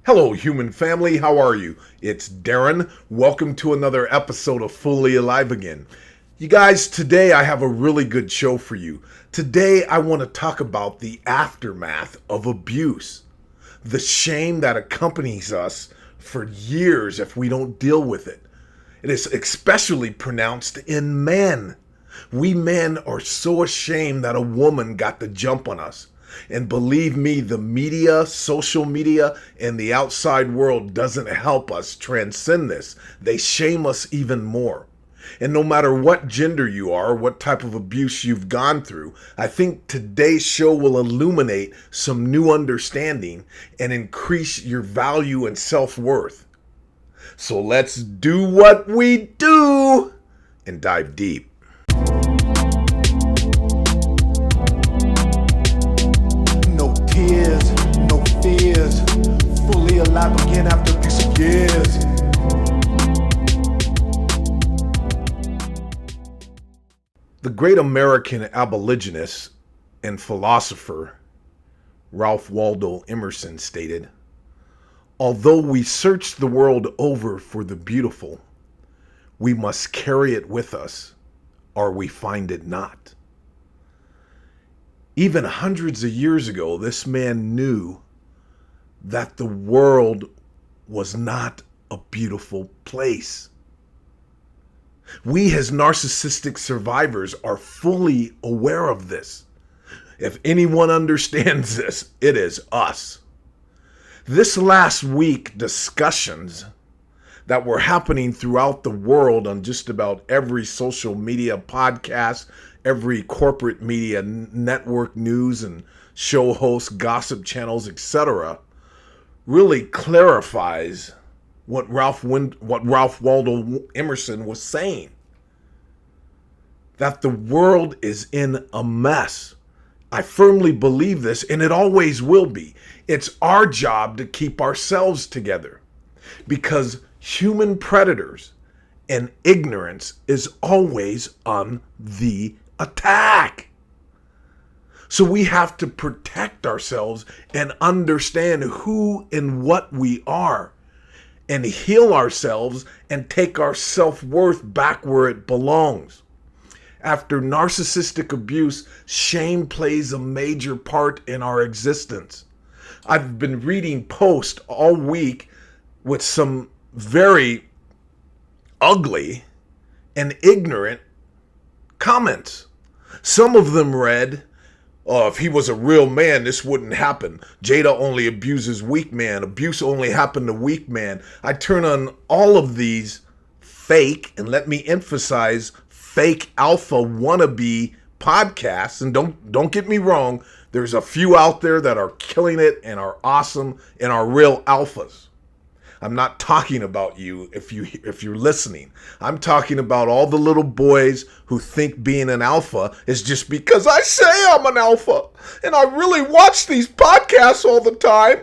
Hello, human family. How are you? It's Darren. Welcome to another episode of Fully Alive Again. You guys, today I have a really good show for you. Today I want to talk about the aftermath of abuse, the shame that accompanies us for years if we don't deal with it. It is especially pronounced in men. We men are so ashamed that a woman got the jump on us. And believe me, the media, social media, and the outside world doesn't help us transcend this. They shame us even more. And no matter what gender you are, what type of abuse you've gone through, I think today's show will illuminate some new understanding and increase your value and self-worth. So let's do what we do and dive deep. Tears, no fears, fully alive again after these years. The great American abolitionist and philosopher Ralph Waldo Emerson stated, "Although we search the world over for the beautiful, we must carry it with us, or we find it not." Even hundreds of years ago, this man knew that the world was not a beautiful place. We as narcissistic survivors are fully aware of this. If anyone understands this, it is us. This last week, discussions that were happening throughout the world on just about every social media podcast, every corporate media network, news and show hosts, gossip channels, etc., really clarifies what Ralph Waldo Emerson was saying. That the world is in a mess. I firmly believe this, and it always will be. It's our job to keep ourselves together, because human predators and ignorance is always on the attack. So we have to protect ourselves and understand who and what we are, and heal ourselves and take our self-worth back where it belongs. After narcissistic abuse, shame plays a major part in our existence. I've been reading posts all week with some very ugly and ignorant comments. Some of them read, "Oh, if he was a real man, this wouldn't happen. Jada only abuses weak man. Abuse only happened to weak man." I turn on all of these fake, and let me emphasize, fake alpha wannabe podcasts. And don't get me wrong, there's a few out there that are killing it and are awesome and are real alphas. I'm not talking about you if you're listening. I'm talking about all the little boys who think being an alpha is just because I say I'm an alpha and I really watch these podcasts all the time,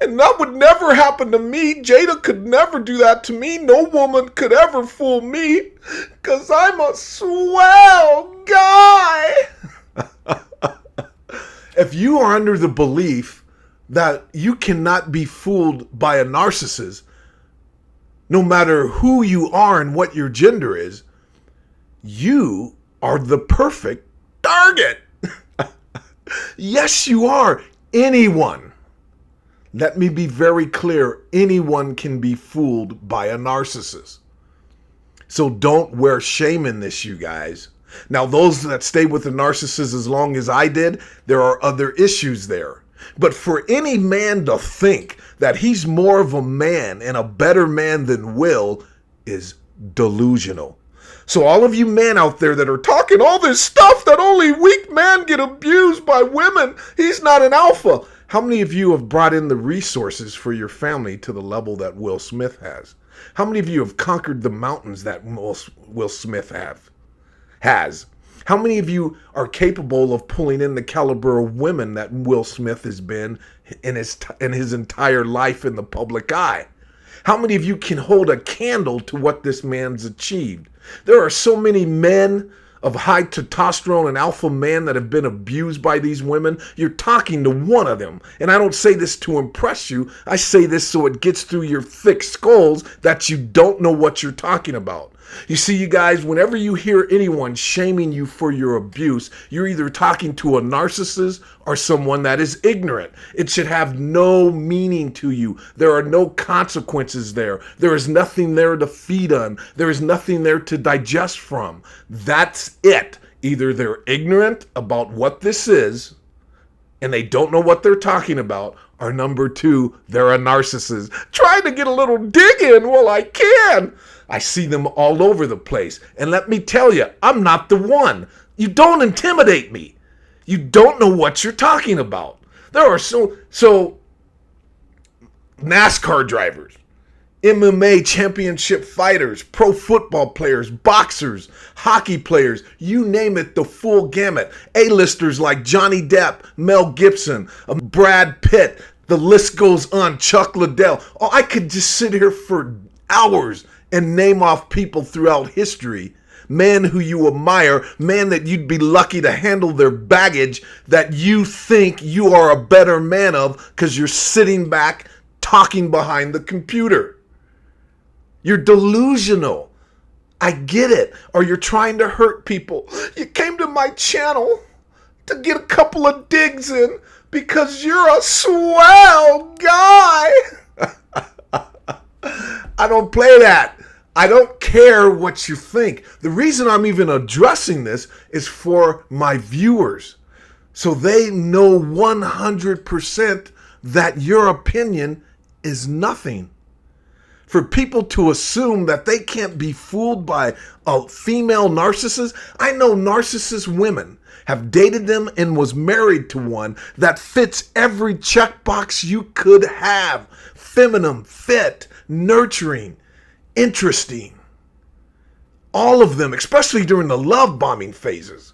and that would never happen to me. Jada could never do that to me. No woman could ever fool me because I'm a swell guy. If you are under the belief that you cannot be fooled by a narcissist, no matter who you are and what your gender is, you are the perfect target. Yes, you are. Anyone. Let me be very clear. Anyone can be fooled by a narcissist. So don't wear shame in this, you guys. Now, those that stay with the narcissist as long as I did, there are other issues there. But for any man to think that he's more of a man and a better man than Will is delusional. So all of you men out there that are talking all this stuff that only weak men get abused by women, he's not an alpha. How many of you have brought in the resources for your family to the level that Will Smith has? How many of you have conquered the mountains that Will Smith has? How many of you are capable of pulling in the caliber of women that Will Smith has been in his entire life in the public eye? How many of you can hold a candle to what this man's achieved? There are so many men of high testosterone and alpha man that have been abused by these women, you're talking to one of them. And I don't say this to impress you. I say this so it gets through your thick skulls that you don't know what you're talking about. You see, you guys, whenever you hear anyone shaming you for your abuse, you're either talking to a narcissist or someone that is ignorant. It should have no meaning to you. There are no consequences there. There is nothing there to feed on. There is nothing there to digest from. That's it. Either they're ignorant about what this is and they don't know what they're talking about, or number two, they're a narcissist. Trying to get a little dig in while I can. I see them all over the place. And let me tell you, I'm not the one. You don't intimidate me. You don't know what you're talking about. There are so NASCAR drivers, MMA championship fighters, pro football players, boxers, hockey players, you name it, the full gamut. A-listers like Johnny Depp, Mel Gibson, Brad Pitt, the list goes on, Chuck Liddell. Oh, I could just sit here for hours and name off people throughout history. Man who you admire, man that you'd be lucky to handle their baggage that you think you are a better man of because you're sitting back talking behind the computer. You're delusional. I get it. Or you're trying to hurt people. You came to my channel to get a couple of digs in because you're a swell guy. I don't play that. I don't care what you think. The reason I'm even addressing this is for my viewers, so they know 100% that your opinion is nothing. For people to assume that they can't be fooled by a female narcissist. I know narcissist women, have dated them and was married to one that fits every checkbox you could have. Feminine, fit, nurturing, interesting. All of them, especially during the love bombing phases.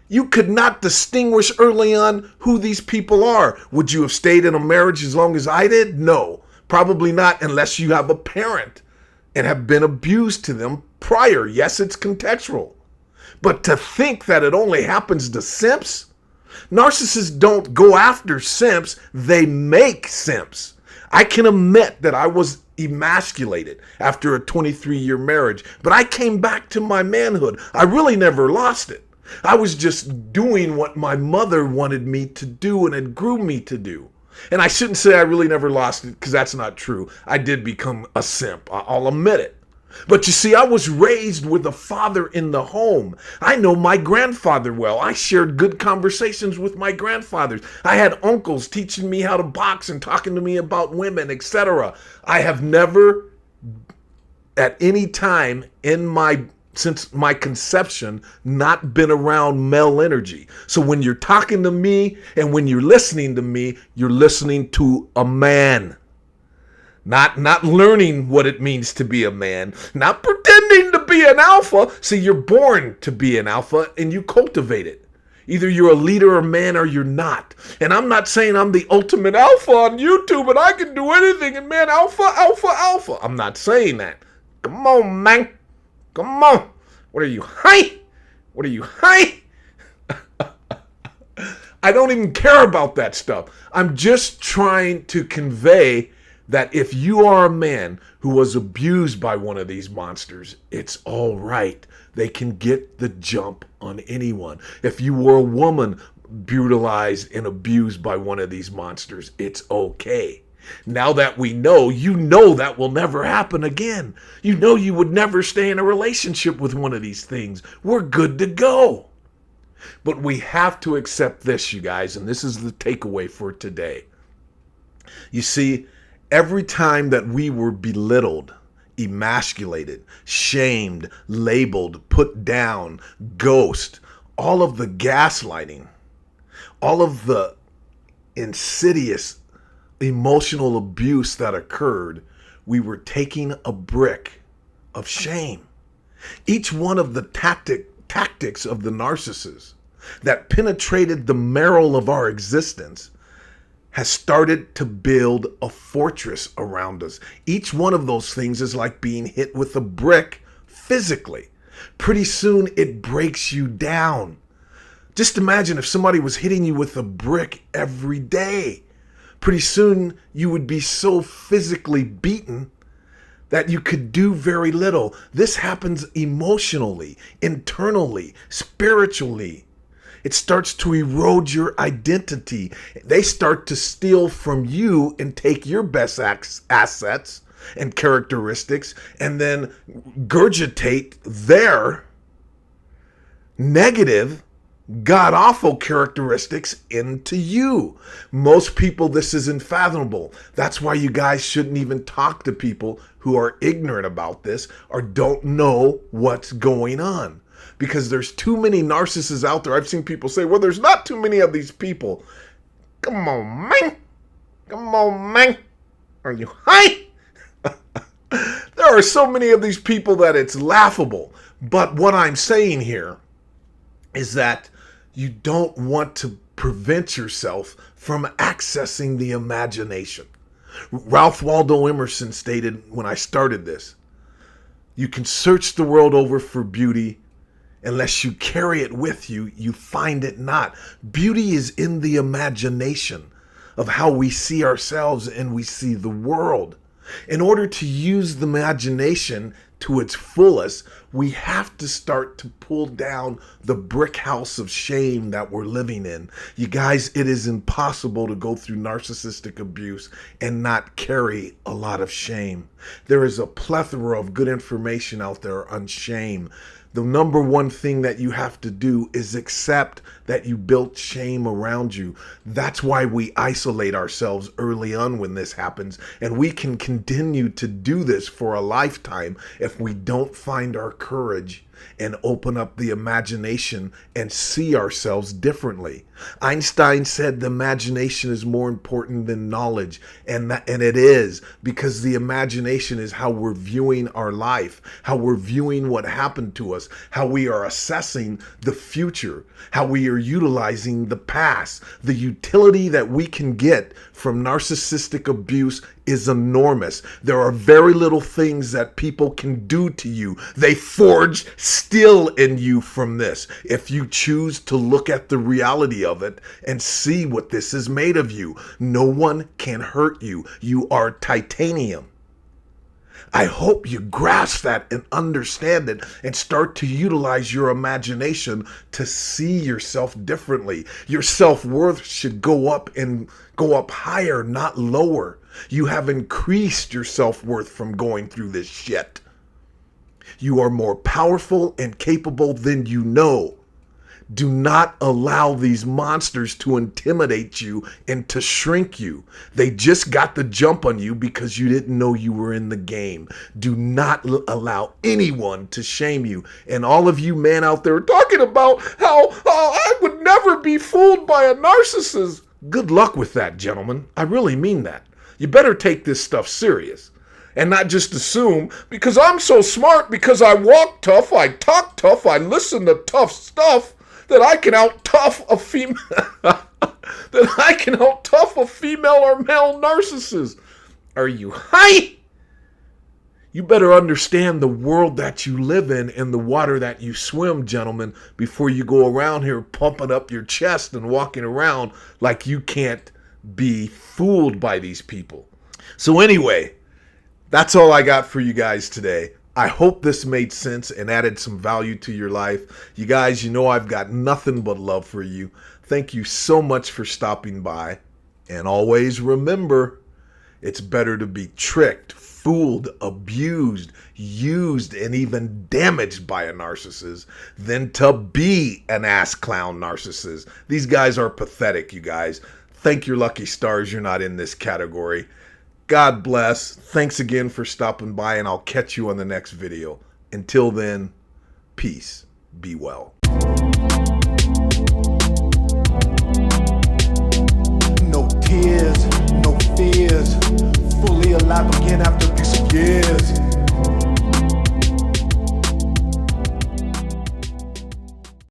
You could not distinguish early on who these people are. Would you have stayed in a marriage as long as I did? No, probably not, unless you have a parent and have been abused to them prior. Yes, it's contextual. But to think that it only happens to simps? Narcissists don't go after simps, they make simps. I can admit that I was emasculated after a 23-year marriage, but I came back to my manhood. I really never lost it. I was just doing what my mother wanted me to do and had groomed me to do. And I shouldn't say I really never lost it because that's not true. I did become a simp. I'll admit it. But you see, I was raised with a father in the home. I know my grandfather well. I shared good conversations with my grandfathers. I had uncles teaching me how to box and talking to me about women, etc. I have never, at any time since my conception, not been around male energy. So when you're talking to me and when you're listening to me, you're listening to a man. Not learning what it means to be a man, not pretending to be an alpha. See, you're born to be an alpha and you cultivate it. Either you're a leader or man or you're not. And I'm not saying I'm the ultimate alpha on YouTube and I can do anything and man, alpha, alpha, alpha. I'm not saying that. Come on, man. Come on. What are you, high? What are you, high? I don't even care about that stuff. I'm just trying to convey that if you are a man who was abused by one of these monsters, it's all right. They can get the jump on anyone. If you were a woman brutalized and abused by one of these monsters, it's okay. Now that we know, you know that will never happen again. You know you would never stay in a relationship with one of these things. We're good to go. But we have to accept this, you guys, and this is the takeaway for today. You see, every time that we were belittled, emasculated, shamed, labeled, put down, ghost, all of the gaslighting, all of the insidious emotional abuse that occurred, we were taking a brick of shame. Each one of the tactics of the narcissist that penetrated the marrow of our existence has started to build a fortress around us. Each one of those things is like being hit with a brick physically. Pretty soon it breaks you down. Just imagine if somebody was hitting you with a brick every day. Pretty soon you would be so physically beaten that you could do very little. This happens emotionally, internally, spiritually. It starts to erode your identity. They start to steal from you and take your best assets and characteristics and then regurgitate their negative, god-awful characteristics into you. Most people, this is unfathomable. That's why you guys shouldn't even talk to people who are ignorant about this or don't know what's going on. Because there's too many narcissists out there. I've seen people say, well, there's not too many of these people. Come on, man. Come on, man. Are you high? There are so many of these people that it's laughable. But what I'm saying here is that you don't want to prevent yourself from accessing the imagination. Ralph Waldo Emerson stated when I started this, you can search the world over for beauty. Unless you carry it with you, you find it not. Beauty is in the imagination of how we see ourselves and we see the world. In order to use the imagination to its fullest, we have to start to pull down the brick house of shame that we're living in. You guys, it is impossible to go through narcissistic abuse and not carry a lot of shame. There is a plethora of good information out there on shame. The number one thing that you have to do is accept that you built shame around you. That's why we isolate ourselves early on when this happens. And we can continue to do this for a lifetime if we don't find our courage and open up the imagination and see ourselves differently. Einstein said the imagination is more important than knowledge, and it is, because the imagination is how we're viewing our life, how we're viewing what happened to us, how we are assessing the future, how we are utilizing the past. The utility that we can get from narcissistic abuse is enormous. There are very little things that people can do to you. They forge steel in you from this. If you choose to look at the reality of it and see what this is made of you, no one can hurt you. You are titanium. I hope you grasp that and understand it and start to utilize your imagination to see yourself differently. Your self-worth should go up and go up higher, not lower. You have increased your self-worth from going through this shit. You are more powerful and capable than you know. Do not allow these monsters to intimidate you and to shrink you. They just got the jump on you because you didn't know you were in the game. Do not allow anyone to shame you. And all of you men out there talking about how I would never be fooled by a narcissist. Good luck with that, gentlemen. I really mean that. You better take this stuff serious. And not just assume, because I'm so smart, because I walk tough, I talk tough, I listen to tough stuff, that I can out-tough a female, that I can out-tough a female or male narcissist. Are you high? You better understand the world that you live in and the water that you swim, gentlemen, before you go around here pumping up your chest and walking around like you can't be fooled by these people. So anyway, that's all I got for you guys today. I hope this made sense and added some value to your life. You guys, you know I've got nothing but love for you. Thank you so much for stopping by. And always remember, it's better to be tricked, fooled, abused, used, and even damaged by a narcissist than to be an ass clown narcissist. These guys are pathetic, you guys. Thank your lucky stars you're not in this category. God bless. Thanks again for stopping by, and I'll catch you on the next video. Until then, peace. Be well. No tears, no fears. Fully alive again after